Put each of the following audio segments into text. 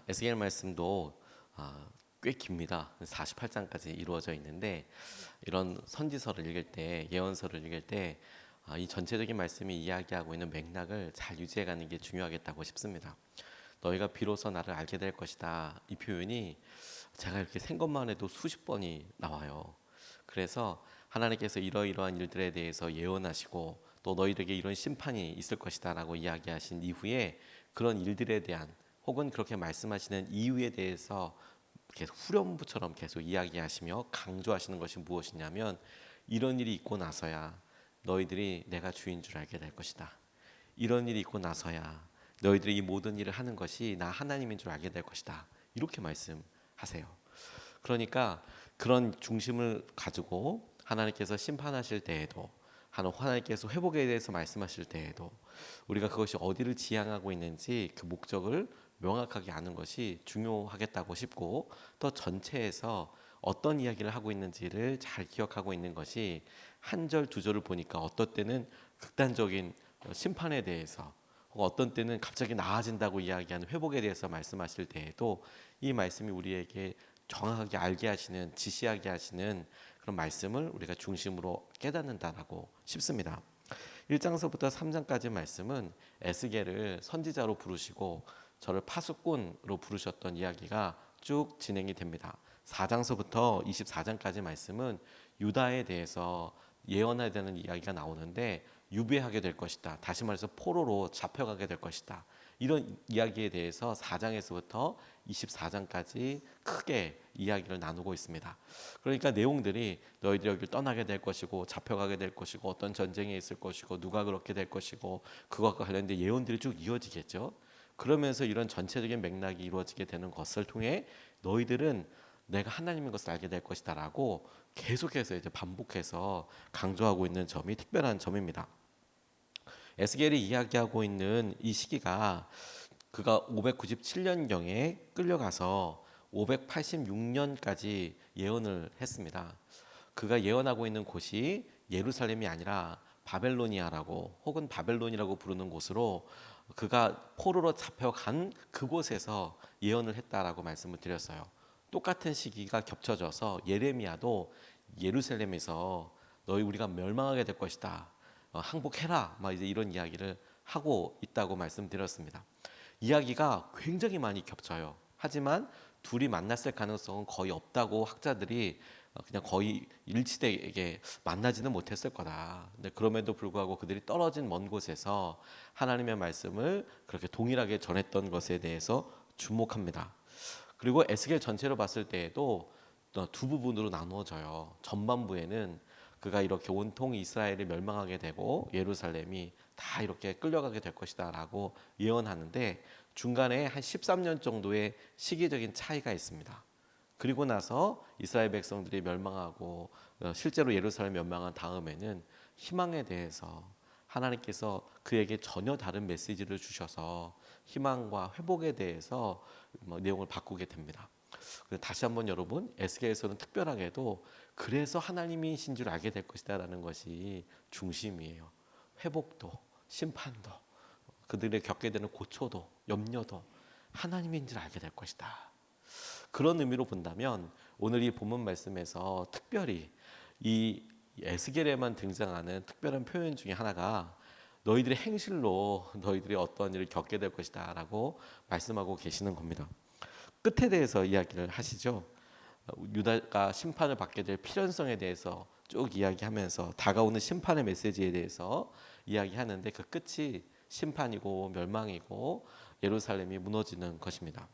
에스겔 말씀도 꽤 깁니다. 48장까지 이루어져 있는데 이런 선지서를 읽을 때, 예언서를 읽을 때 이 전체적인 말씀이 이야기하고 있는 맥락을 잘 유지해가는 게 중요하겠다고 싶습니다. 너희가 비로소 나를 알게 될 것이다. 이 표현이 제가 이렇게 생것만 해도 수십 번이 나와요. 그래서 하나님께서 이러이러한 일들에 대해서 예언하시고 또 너희에게 이런 심판이 있을 것이다라고 이야기하신 이후에 그런 일들에 대한 혹은 그렇게 말씀하시는 이유에 대해서 계속 후렴부처럼 계속 이야기하시며 강조하시는 것이 무엇이냐면 이런 일이 있고 나서야 너희들이 내가 주인 줄 알게 될 것이다. 이런 일이 있고 나서야 너희들이 이 모든 일을 하는 것이 나 하나님인 줄 알게 될 것이다. 이렇게 말씀하세요. 그러니까 그런 중심을 가지고 하나님께서 심판하실 때에도 하나님께서 회복에 대해서 말씀하실 때에도 우리가 그것이 어디를 지향하고 있는지 그 목적을 명확하게 아는 것이 중요하겠다고 싶고 또 전체에서 어떤 이야기를 하고 있는지를 잘 기억하고 있는 것이 한 절 두 절을 보니까 어떤 때는 극단적인 심판에 대해서 어떤 때는 갑자기 나아진다고 이야기하는 회복에 대해서 말씀하실 때에도 이 말씀이 우리에게 정확하게 알게 하시는 지시하게 하시는 그런 말씀을 우리가 중심으로 깨닫는다라고 싶습니다. 1장서부터 3장까지 말씀은 에스겔을 선지자로 부르시고 저를 파수꾼으로 부르셨던 이야기가 쭉 진행이 됩니다. 4장서부터 24장까지 말씀은 유다에 대해서 예언해야 되는 이야기가 나오는데 유배하게 될 것이다. 다시 말해서 포로로 잡혀가게 될 것이다. 이런 이야기에 대해서 4장에서부터 24장까지 크게 이야기를 나누고 있습니다. 그러니까 내용들이 너희들이 여기를 떠나게 될 것이고 잡혀가게 될 것이고 어떤 전쟁이 있을 것이고 누가 그렇게 될 것이고 그것과 관련된 예언들이 쭉 이어지겠죠. 그러면서 이런 전체적인 맥락이 이루어지게 되는 것을 통해 너희들은 내가 하나님인 것을 알게 될 것이다라고 계속해서 이제 반복해서 강조하고 있는 점이 특별한 점입니다. 에스겔이 이야기하고 있는 이 시기가 그가 597년경에 끌려가서 586년까지 예언을 했습니다. 그가 예언하고 있는 곳이 예루살렘이 아니라 바벨로니아라고 혹은 바벨론이라고 부르는 곳으로 그가 포로로 잡혀간 그곳에서 예언을 했다라고 말씀을 드렸어요. 똑같은 시기가 겹쳐져서 예레미야도 예루살렘에서 너희 우리가 멸망하게 될 것이다. 항복해라. 막 이제 이런 이야기를 하고 있다고 말씀드렸습니다. 이야기가 굉장히 많이 겹쳐요. 하지만 둘이 만났을 가능성은 거의 없다고 학자들이 그냥 거의 일치되게 만나지는 못했을 거다. 근데 그럼에도 불구하고 그들이 떨어진 먼 곳에서 하나님의 말씀을 그렇게 동일하게 전했던 것에 대해서 주목합니다. 그리고 에스겔 전체로 봤을 때에도 두 부분으로 나누어져요. 전반부에는 그가 이렇게 온통 이스라엘이 멸망하게 되고 예루살렘이 다 이렇게 끌려가게 될 것이다라고 예언하는데 중간에 한 13년 정도의 시기적인 차이가 있습니다. 그리고 나서 이스라엘 백성들이 멸망하고 실제로 예루살렘 멸망한 다음에는 희망에 대해서 하나님께서 그에게 전혀 다른 메시지를 주셔서 희망과 회복에 대해서 내용을 바꾸게 됩니다. 다시 한번 여러분, 에스겔에서는 특별하게도 그래서 하나님이신 줄 알게 될 것이다라는 것이 중심이에요. 회복도, 심판도, 그들이 겪게 되는 고초도, 염려도 하나님인 줄 알게 될 것이다. 그런 의미로 본다면 오늘 이 본문 말씀에서 특별히 이 에스겔에만 등장하는 특별한 표현 중에 하나가 너희들의 행실로 너희들이 어떠한 일을 겪게 될 것이다 라고 말씀하고 계시는 겁니다. 끝에 대해서 이야기를 하시죠. 유다가 심판을 받게 될 필연성에 대해서 쭉 이야기하면서 다가오는 심판의 메시지에 대해서 이야기하는데 그 끝이 심판이고 멸망이고 예루살렘이 무너지는 것입니다.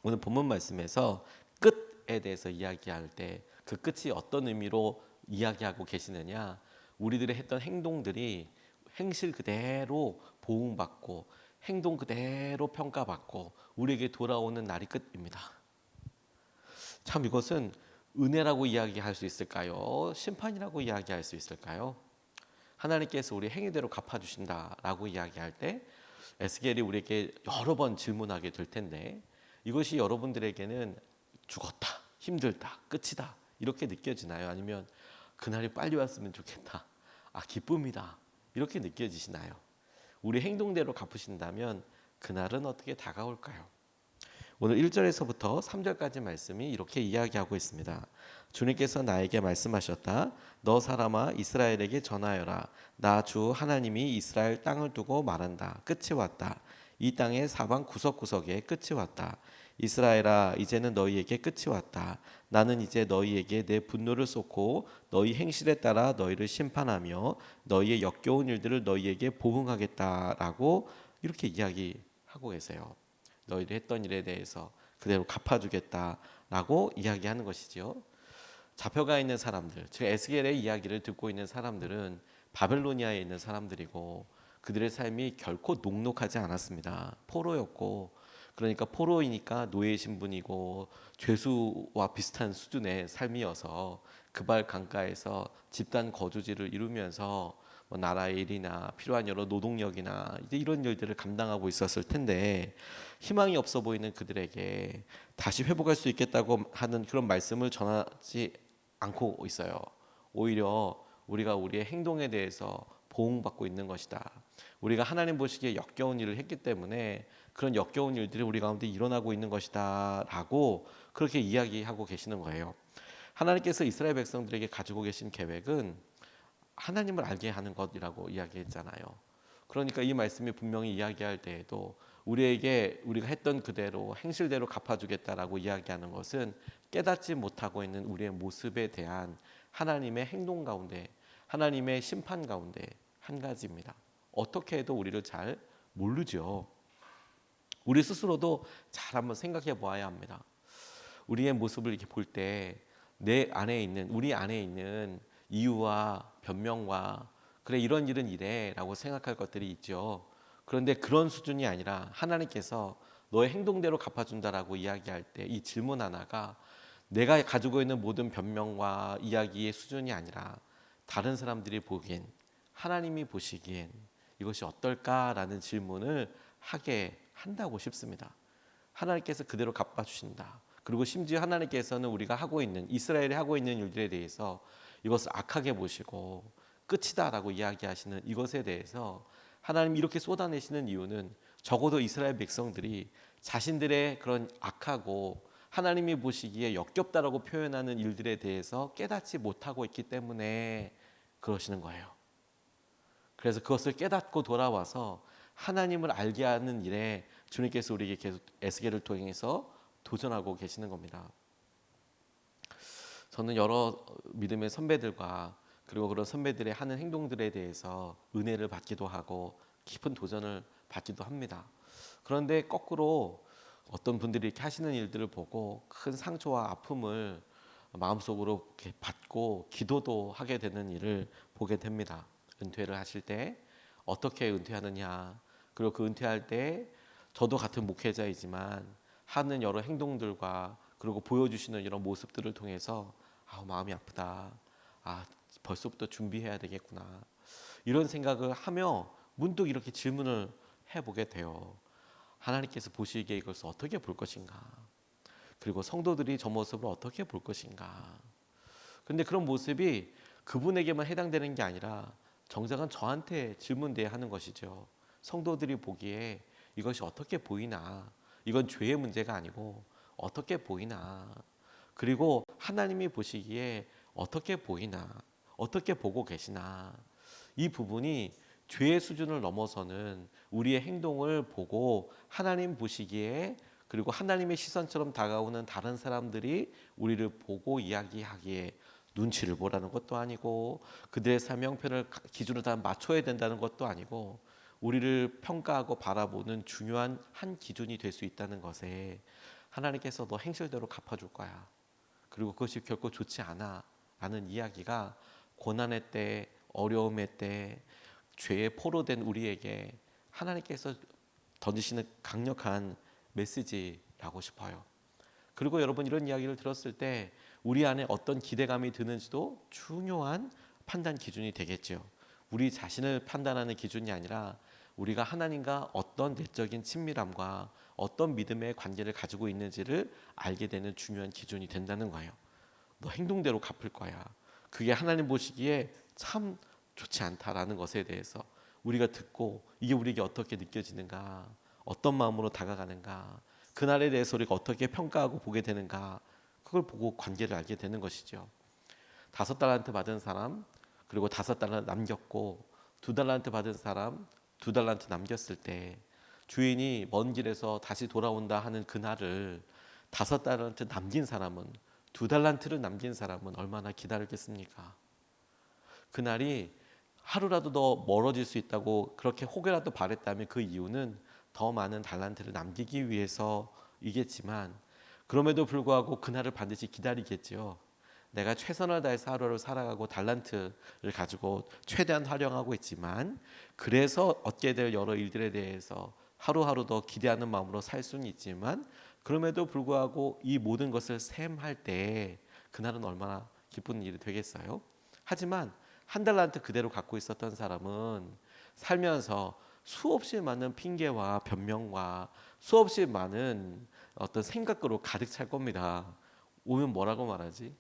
오늘 본문 말씀에서 끝에 대해서 이야기할 때 그 끝이 어떤 의미로 이야기하고 계시느냐, 우리들의 했던 행동들이 행실 그대로 보응받고 행동 그대로 평가받고 우리에게 돌아오는 날이 끝입니다. 참 이것은 은혜라고 이야기할 수 있을까요? 심판이라고 이야기할 수 있을까요? 하나님께서 우리 행위대로 갚아주신다라고 이야기할 때 에스겔이 우리에게 여러 번 질문하게 될 텐데 이것이 여러분들에게는 죽었다, 힘들다, 끝이다 이렇게 느껴지나요? 아니면 그날이 빨리 왔으면 좋겠다, 기쁨이다 이렇게 느껴지시나요? 우리 행동대로 갚으신다면 그날은 어떻게 다가올까요? 오늘 1절에서부터 3절까지 말씀이 이렇게 이야기하고 있습니다. 주님께서 나에게 말씀하셨다. 너 사람아 이스라엘에게 전하여라. 나 주 하나님이 이스라엘 땅을 두고 말한다. 끝이 왔다. 이 땅의 사방 구석구석에 끝이 왔다. 이스라엘아 이제는 너희에게 끝이 왔다. 나는 이제 너희에게 내 분노를 쏟고 너희 행실에 따라 너희를 심판하며 너희의 역겨운 일들을 너희에게 보응하겠다라고 이렇게 이야기하고 계세요. 너희들이 했던 일에 대해서 그대로 갚아주겠다라고 이야기하는 것이지요. 잡혀가 있는 사람들, 즉 에스겔의 이야기를 듣고 있는 사람들은 바벨로니아에 있는 사람들이고 그들의 삶이 결코 녹록하지 않았습니다. 포로였고, 그러니까 포로이니까 노예 신분이고 죄수와 비슷한 수준의 삶이어서 그발 강가에서 집단 거주지를 이루면서 뭐 나라의 일이나 필요한 여러 노동력이나 이제 이런 일들을 감당하고 있었을 텐데 희망이 없어 보이는 그들에게 다시 회복할 수 있겠다고 하는 그런 말씀을 전하지 않고 있어요. 오히려 우리가 우리의 행동에 대해서 보응받고 있는 것이다. 우리가 하나님 보시기에 역겨운 일을 했기 때문에 그런 역겨운 일들이 우리 가운데 일어나고 있는 것이다 라고 그렇게 이야기하고 계시는 거예요. 하나님께서 이스라엘 백성들에게 가지고 계신 계획은 하나님을 알게 하는 것이라고 이야기했잖아요. 그러니까 이 말씀이 분명히 이야기할 때에도 우리에게 우리가 했던 그대로 행실대로 갚아주겠다라고 이야기하는 것은 깨닫지 못하고 있는 우리의 모습에 대한 하나님의 행동 가운데, 하나님의 심판 가운데 한 가지입니다. 어떻게 해도 우리를 잘 모르죠. 우리 스스로도 잘 한번 생각해 보아야 합니다. 우리의 모습을 이렇게 볼 때 내 안에 있는, 우리 안에 있는 이유와 변명과 그래 이런 일은 이래라고 생각할 것들이 있죠. 그런데 그런 수준이 아니라 하나님께서 너의 행동대로 갚아준다라고 이야기할 때 이 질문 하나가 내가 가지고 있는 모든 변명과 이야기의 수준이 아니라 다른 사람들이 보기엔, 하나님이 보시기엔 이것이 어떨까라는 질문을 하게 한다고 싶습니다. 하나님께서 그대로 갚아주신다. 그리고 심지어 하나님께서는 우리가 하고 있는, 이스라엘이 하고 있는 일들에 대해서 이것을 악하게 보시고 끝이다라고 이야기하시는 이것에 대해서 하나님이 이렇게 쏟아내시는 이유는 적어도 이스라엘 백성들이 자신들의 그런 악하고 하나님이 보시기에 역겹다라고 표현하는 일들에 대해서 깨닫지 못하고 있기 때문에 그러시는 거예요. 그래서 그것을 깨닫고 돌아와서 하나님을 알게 하는 일에 주님께서 우리에게 계속 에스겔을 통해서 도전하고 계시는 겁니다. 저는 여러 믿음의 선배들과 그리고 그런 선배들의 하는 행동들에 대해서 은혜를 받기도 하고 깊은 도전을 받기도 합니다. 그런데 거꾸로 어떤 분들이 이렇게 하시는 일들을 보고 큰 상처와 아픔을 마음속으로 이렇게 받고 기도도 하게 되는 일을 보게 됩니다. 은퇴를 하실 때 어떻게 은퇴하느냐, 그리고 그 은퇴할 때 저도 같은 목회자이지만 하는 여러 행동들과 그리고 보여주시는 이런 모습들을 통해서 마음이 아프다. 벌써부터 준비해야 되겠구나. 이런 생각을 하며 문득 이렇게 질문을 해보게 돼요. 하나님께서 보시기에 이것을 어떻게 볼 것인가? 그리고 성도들이 저 모습을 어떻게 볼 것인가? 그런데 그런 모습이 그분에게만 해당되는 게 아니라 정작은 저한테 질문돼야 하는 것이죠. 성도들이 보기에 이것이 어떻게 보이나? 이건 죄의 문제가 아니고 어떻게 보이나? 그리고 하나님이 보시기에 어떻게 보이나? 어떻게 보고 계시나? 이 부분이 죄의 수준을 넘어서는 우리의 행동을 보고 하나님 보시기에 그리고 하나님의 시선처럼 다가오는 다른 사람들이 우리를 보고 이야기하기에 눈치를 보라는 것도 아니고 그들의 사명표를 기준으로 다 맞춰야 된다는 것도 아니고 우리를 평가하고 바라보는 중요한 한 기준이 될 수 있다는 것에 하나님께서 너 행실대로 갚아줄 거야. 그리고 그것이 결코 좋지 않아 라는 이야기가 고난의 때, 어려움의 때, 죄에 포로된 우리에게 하나님께서 던지시는 강력한 메시지라고 싶어요. 그리고 여러분 이런 이야기를 들었을 때 우리 안에 어떤 기대감이 드는지도 중요한 판단 기준이 되겠죠. 우리 자신을 판단하는 기준이 아니라 우리가 하나님과 어떤 내적인 친밀함과 어떤 믿음의 관계를 가지고 있는지를 알게 되는 중요한 기준이 된다는 거예요. 너 행동대로 갚을 거야. 그게 하나님 보시기에 참 좋지 않다라는 것에 대해서 우리가 듣고 이게 우리에게 어떻게 느껴지는가, 어떤 마음으로 다가가는가, 그날에 대해서 우리가 어떻게 평가하고 보게 되는가, 그걸 보고 관계를 알게 되는 것이죠. 5달란트 받은 사람, 그리고 5달란트 남겼고 2달란트 받은 사람 2달란트 남겼을 때 주인이 먼 길에서 다시 돌아온다 하는 그날을 5달란트 남긴 사람은, 2달란트를 남긴 사람은 얼마나 기다렸겠습니까? 그날이 하루라도 더 멀어질 수 있다고 그렇게 혹여라도 바랬다면 그 이유는 더 많은 달란트를 남기기 위해서이겠지만, 그럼에도 불구하고 그날을 반드시 기다리겠지요. 내가 최선을 다해서 하루를 살아가고 달란트를 가지고 최대한 활용하고 있지만, 그래서 얻게 될 여러 일들에 대해서 하루하루 더 기대하는 마음으로 살 수는 있지만, 그럼에도 불구하고 이 모든 것을 셈할 때 그날은 얼마나 기쁜 일이 되겠어요. 하지만 1달란트 그대로 갖고 있었던 사람은 살면서 수없이 많은 핑계와 변명과 수없이 많은 어떤 생각으로 가득 찰 겁니다. 오면 뭐라고 말하지?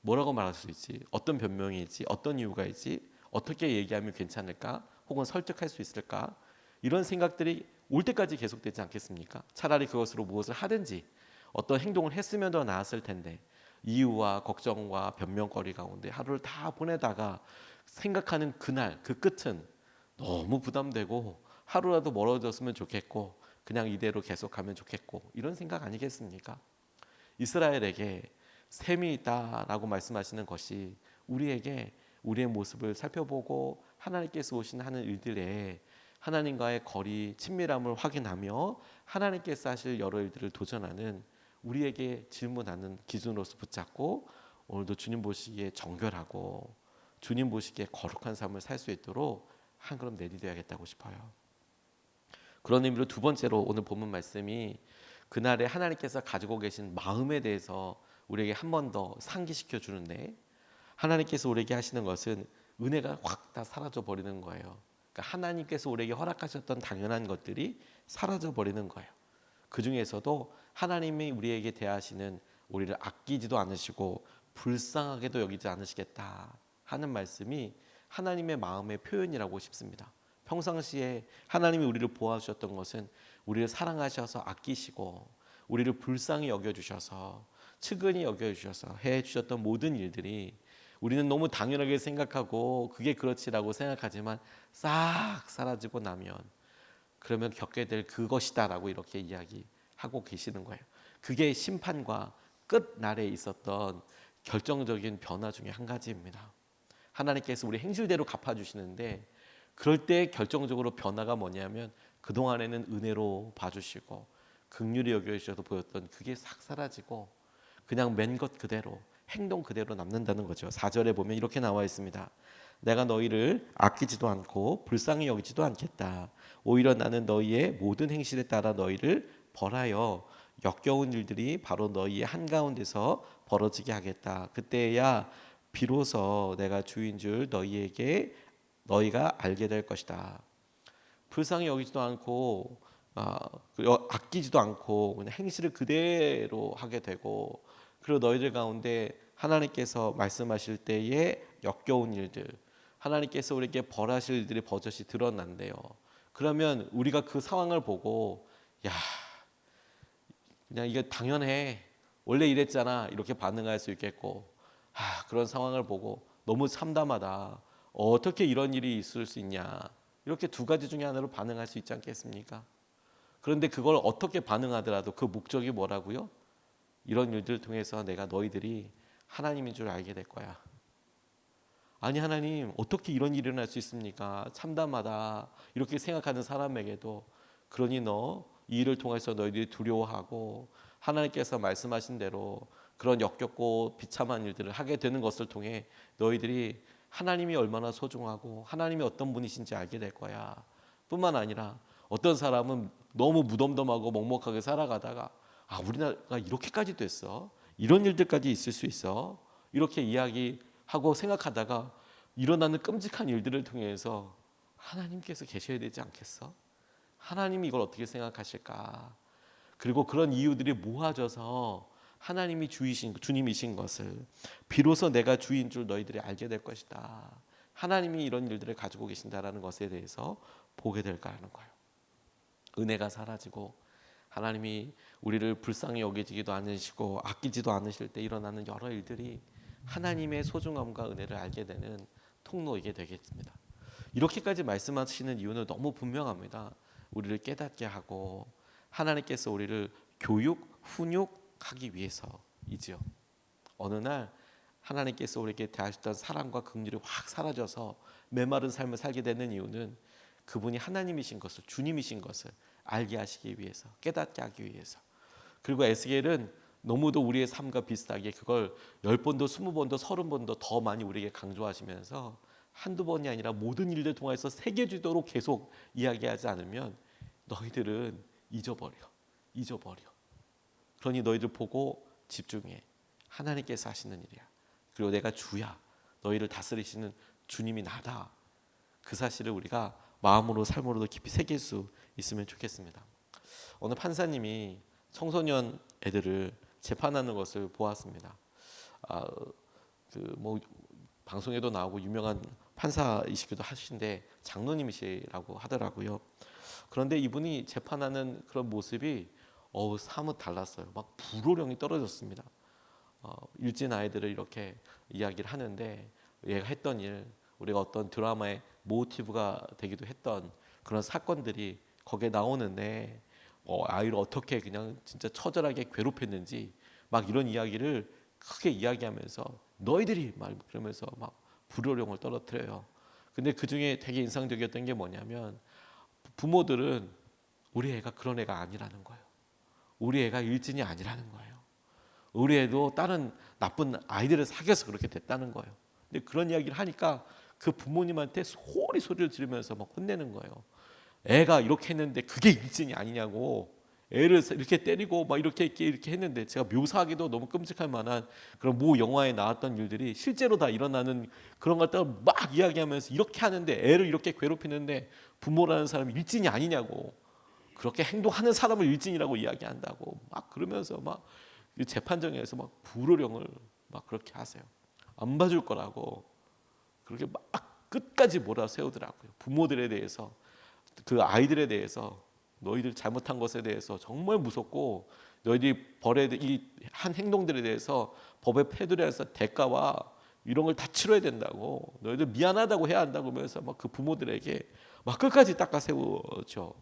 뭐라고 말할 수 있지? 어떤 변명이 있지? 어떤 이유가 있지? 어떻게 얘기하면 괜찮을까? 혹은 설득할 수 있을까? 이런 생각들이 올 때까지 계속되지 않겠습니까? 차라리 그것으로 무엇을 하든지 어떤 행동을 했으면 더 나았을 텐데, 이유와 걱정과 변명거리 가운데 하루를 다 보내다가 생각하는 그날 그 끝은 너무 부담되고 하루라도 멀어졌으면 좋겠고 그냥 이대로 계속하면 좋겠고, 이런 생각 아니겠습니까? 이스라엘에게 셈이 있다라고 말씀하시는 것이 우리에게 우리의 모습을 살펴보고 하나님께서 오신 하는 일들에 하나님과의 거리 친밀함을 확인하며 하나님께서 하실 여러 일들을 도전하는 우리에게 질문하는 기준으로서 붙잡고, 오늘도 주님 보시기에 정결하고 주님 보시기에 거룩한 삶을 살 수 있도록 한 걸음 내디뎌야겠다고 싶어요. 그런 의미로 두 번째로 오늘 본문 말씀이 그날에 하나님께서 가지고 계신 마음에 대해서 우리에게 한 번 더 상기시켜 주는데, 하나님께서 우리에게 하시는 것은 은혜가 확 다 사라져 버리는 거예요. 그러니까 하나님께서 우리에게 허락하셨던 당연한 것들이 사라져 버리는 거예요. 그 중에서도 하나님이 우리에게 대하시는, 우리를 아끼지도 않으시고 불쌍하게도 여기지 않으시겠다 하는 말씀이 하나님의 마음의 표현이라고 싶습니다. 평상시에 하나님이 우리를 보아주셨던 것은 우리를 사랑하셔서 아끼시고 우리를 불쌍히 여겨주셔서 측은히 여겨주셔서 해주셨던 모든 일들이 우리는 너무 당연하게 생각하고 그게 그렇지라고 생각하지만 싹 사라지고 나면 그러면 겪게 될 그것이다라고 이렇게 이야기하고 계시는 거예요. 그게 심판과 끝날에 있었던 결정적인 변화 중에 한 가지입니다. 하나님께서 우리 행실대로 갚아주시는데, 그럴 때 결정적으로 변화가 뭐냐면 그동안에는 은혜로 봐주시고 긍휼히 여겨주셔서 보였던 그게 싹 사라지고 그냥 맨 것 그대로 행동 그대로 남는다는 거죠. 4절에 보면 이렇게 나와 있습니다. 내가 너희를 아끼지도 않고 불쌍히 여기지도 않겠다. 오히려 나는 너희의 모든 행실에 따라 너희를 벌하여 역겨운 일들이 바로 너희의 한가운데서 벌어지게 하겠다. 그때야 비로소 내가 주인 줄 너희가 알게 될 것이다. 불쌍히 여기지도 않고 아끼지도 않고 그냥 행실을 그대로 하게 되고, 그리고 너희들 가운데 하나님께서 말씀하실 때에 역겨운 일들, 하나님께서 우리에게 벌하실 일들이 버젓이 드러난대요. 그러면 우리가 그 상황을 보고 야, 그냥 이게 당연해, 원래 이랬잖아, 이렇게 반응할 수 있겠고, 그런 상황을 보고 너무 참담하다, 어떻게 이런 일이 있을 수 있냐, 이렇게 두 가지 중에 하나로 반응할 수 있지 않겠습니까? 그런데 그걸 어떻게 반응하더라도 그 목적이 뭐라고요? 이런 일들을 통해서 내가 너희들이 하나님인 줄 알게 될 거야. 아니 하나님, 어떻게 이런 일이 일어날 수 있습니까? 참담하다 이렇게 생각하는 사람에게도, 그러니 너 이 일을 통해서 너희들이 두려워하고 하나님께서 말씀하신 대로 그런 역겹고 비참한 일들을 하게 되는 것을 통해 너희들이 하나님이 얼마나 소중하고 하나님이 어떤 분이신지 알게 될 거야. 뿐만 아니라 어떤 사람은 너무 무덤덤하고 먹먹하게 살아가다가 우리나라가 이렇게까지 됐어, 이런 일들까지 있을 수 있어, 이렇게 이야기하고 생각하다가 일어나는 끔찍한 일들을 통해서 하나님께서 계셔야 되지 않겠어? 하나님이 이걸 어떻게 생각하실까? 그리고 그런 이유들이 모아져서 하나님이 주님이신 것을, 비로소 내가 주인 줄 너희들이 알게 될 것이다, 하나님이 이런 일들을 가지고 계신다라는 것에 대해서 보게 될까 하는 거예요. 은혜가 사라지고 하나님이 우리를 불쌍히 여기지도 않으시고 아끼지도 않으실 때 일어나는 여러 일들이 하나님의 소중함과 은혜를 알게 되는 통로이게 되겠습니다. 이렇게까지 말씀하시는 이유는 너무 분명합니다. 우리를 깨닫게 하고 하나님께서 우리를 교육, 훈육하기 위해서이지요. 어느 날 하나님께서 우리에게 대하셨던 사랑과 긍휼이 확 사라져서 메마른 삶을 살게 되는 이유는 그분이 하나님이신 것을, 주님이신 것을 알게 하시기 위해서, 깨닫게 하기 위해서. 그리고 에스겔은 너무도 우리의 삶과 비슷하게 그걸 10번도 20번도 30번도 더 많이 우리에게 강조하시면서 한두 번이 아니라 모든 일들 통해서 새겨지도록 계속 이야기하지 않으면 너희들은 잊어버려. 그러니 너희들 보고 집중해. 하나님께서 하시는 일이야. 그리고 내가 주야. 너희를 다스리시는 주님이 나다. 그 사실을 우리가 마음으로 삶으로도 깊이 새길 수 있으면 좋겠습니다. 어느 판사님이 청소년 애들을 재판하는 것을 보았습니다. 방송에도 나오고 유명한 판사이시기도 하신데 장로님이시라고 하더라고요. 그런데 이분이 재판하는 그런 모습이 사뭇 달랐어요. 막 불호령이 떨어졌습니다. 일진 아이들을 이렇게 이야기를 하는데 얘가 했던 일, 우리가 어떤 드라마의 모티브가 되기도 했던 그런 사건들이 거기에 나오는데 아이를 어떻게 그냥 진짜 처절하게 괴롭혔는지 막 이런 이야기를 크게 이야기하면서 너희들이 막 그러면서 막 불호령을 떨어뜨려요. 근데 그 중에 되게 인상적이었던 게 뭐냐면 부모들은 우리 애가 그런 애가 아니라는 거예요. 우리 애가 일진이 아니라는 거예요. 우리 애도 다른 나쁜 아이들을 사귀어서 그렇게 됐다는 거예요. 근데 그런 이야기를 하니까 그 부모님한테 소리를 지르면서 막 혼내는 거예요. 애가 이렇게 했는데 그게 일진이 아니냐고. 애를 이렇게 때리고 막 이렇게 했는데 제가 묘사하기도 너무 끔찍할 만한 그런 모 영화에 나왔던 일들이 실제로 다 일어나는 그런 것들 막 이야기하면서 이렇게 하는데 애를 이렇게 괴롭히는데 부모라는 사람이 일진이 아니냐고. 그렇게 행동하는 사람을 일진이라고 이야기한다고 막 그러면서 막 재판정에서 막 불호령을 막 그렇게 하세요. 안 봐줄 거라고 그렇게 막 끝까지 몰아세우더라고요. 부모들에 대해서 그 아이들에 대해서 너희들 잘못한 것에 대해서 정말 무섭고 너희들이 벌에 이한 행동들에 대해서 법의 패들에서 대가와 이런 걸 다 치러야 된다고 너희들 미안하다고 해야 한다고 하면서 막 그 부모들에게 막 끝까지 닦아 세우죠.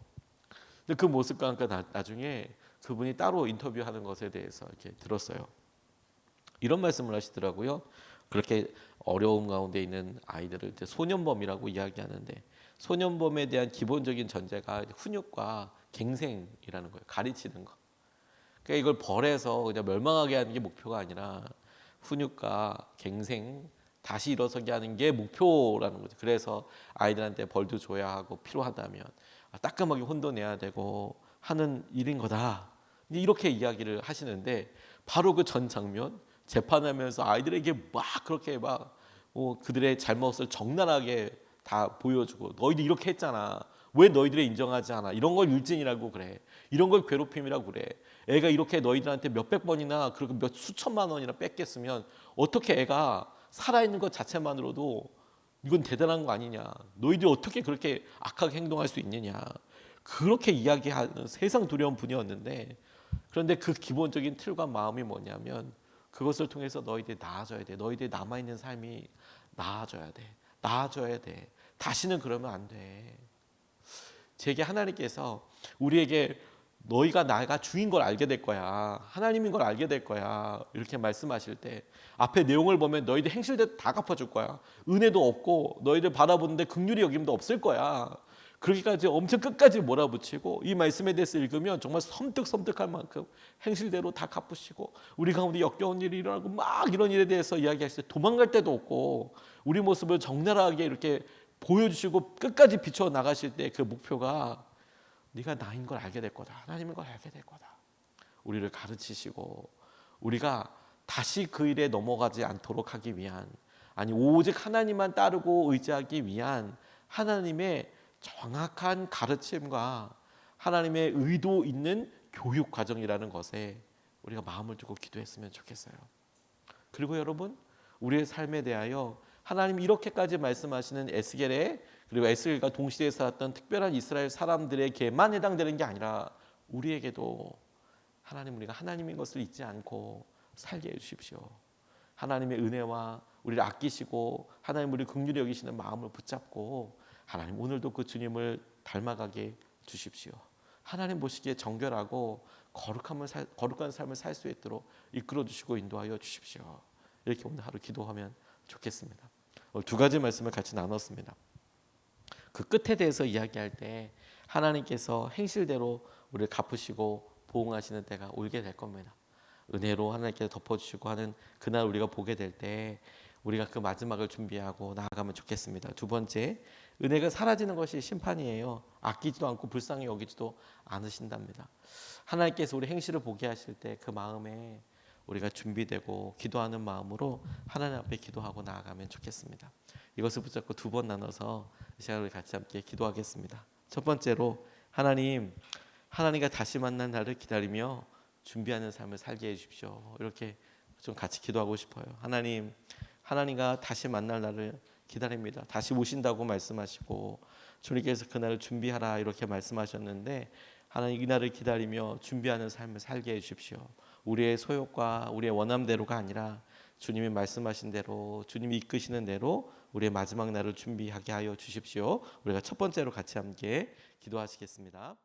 근데 그 모습과 함께 나중에 그분이 따로 인터뷰하는 것에 대해서 이렇게 들었어요. 이런 말씀을 하시더라고요. 그렇게 어려움 가운데 있는 아이들을 이제 소년범이라고 이야기하는데 소년범에 대한 기본적인 전제가 훈육과 갱생이라는 거예요. 가르치는 거. 그러니까 이걸 벌해서 그냥 멸망하게 하는 게 목표가 아니라 훈육과 갱생, 다시 일어서게 하는 게 목표라는 거죠. 그래서 아이들한테 벌도 줘야 하고 필요하다면 따끔하게 혼도 내야 되고 하는 일인 거다. 이렇게 이야기를 하시는데 바로 그 전 장면 재판하면서 아이들에게 막 그렇게 막 그들의 잘못을 적나라하게 다 보여주고 너희들 이렇게 했잖아. 왜 너희들이 인정하지 않아? 이런 걸 일진이라고 그래. 이런 걸 괴롭힘이라고 그래. 애가 이렇게 너희들한테 몇백 번이나 그리고 몇 수천만 원이나 뺏겼으면 어떻게 애가 살아있는 것 자체만으로도 이건 대단한 거 아니냐. 너희들이 어떻게 그렇게 악하게 행동할 수 있느냐. 그렇게 이야기하는 세상 두려운 분이었는데 그런데 그 기본적인 틀과 마음이 뭐냐면 그것을 통해서 너희들이 나아져야 돼. 너희들이 남아있는 삶이 나아져야 돼. 나아져야 돼. 다시는 그러면 안 돼. 제게 하나님께서 우리에게 너희가 나가 주인 걸 알게 될 거야. 하나님인 걸 알게 될 거야. 이렇게 말씀하실 때 앞에 내용을 보면 너희들 행실대로 다 갚아줄 거야. 은혜도 없고 너희들 바라보는데 긍휼히 여김도 없을 거야. 그렇게까지 엄청 끝까지 몰아붙이고 이 말씀에 대해서 읽으면 정말 섬뜩섬뜩할 만큼 행실대로 다 갚으시고 우리 가운데 역겨운 일이 일어나고 막 이런 일에 대해서 이야기하실 때 도망갈 데도 없고 우리 모습을 적나라하게 이렇게 보여주시고 끝까지 비춰 나가실 때 그 목표가 네가 나인 걸 알게 될 거다. 하나님인 걸 알게 될 거다. 우리를 가르치시고 우리가 다시 그 일에 넘어가지 않도록 하기 위한 아니 오직 하나님만 따르고 의지하기 위한 하나님의 정확한 가르침과 하나님의 의도 있는 교육 과정이라는 것에 우리가 마음을 두고 기도했으면 좋겠어요. 그리고 여러분 우리의 삶에 대하여 하나님 이렇게까지 말씀하시는 에스겔에 그리고 에스겔과 동시대에 살았던 특별한 이스라엘 사람들에게만 해당되는 게 아니라 우리에게도 하나님, 우리가 하나님인 것을 잊지 않고 살게 해주십시오. 하나님의 은혜와 우리를 아끼시고 하나님 우리 긍휼히 여기시는 마음을 붙잡고 하나님 오늘도 그 주님을 닮아가게 주십시오. 하나님 보시기에 정결하고 거룩한 삶을 살 수 있도록 이끌어 주시고 인도하여 주십시오. 이렇게 오늘 하루 기도하면 좋겠습니다. 두 가지 말씀을 같이 나눴습니다. 그 끝에 대해서 이야기할 때 하나님께서 행실대로 우리를 갚으시고 보응하시는 때가 오게 될 겁니다. 은혜로 하나님께서 덮어주시고 하는 그날 우리가 보게 될 때 우리가 그 마지막을 준비하고 나아가면 좋겠습니다. 두 번째, 은혜가 사라지는 것이 심판이에요. 아끼지도 않고 불쌍히 여기지도 않으신답니다. 하나님께서 우리 행실을 보게 하실 때 그 마음에 우리가 준비되고 기도하는 마음으로 하나님 앞에 기도하고 나아가면 좋겠습니다. 이것을 붙잡고 두 번 나눠서 이 시간을 같이 함께 기도하겠습니다. 첫 번째로 하나님과 다시 만난 날을 기다리며 준비하는 삶을 살게 해주십시오. 이렇게 좀 같이 기도하고 싶어요. 하나님과 다시 만날 날을 기다립니다. 다시 오신다고 말씀하시고 주님께서 그날을 준비하라 이렇게 말씀하셨는데 하나님 이 날을 기다리며 준비하는 삶을 살게 해주십시오. 우리의 소욕과 우리의 원함대로가 아니라 주님이 말씀하신 대로 주님이 이끄시는 대로 우리의 마지막 날을 준비하게 하여 주십시오. 우리가 첫 번째로 같이 함께 기도하시겠습니다.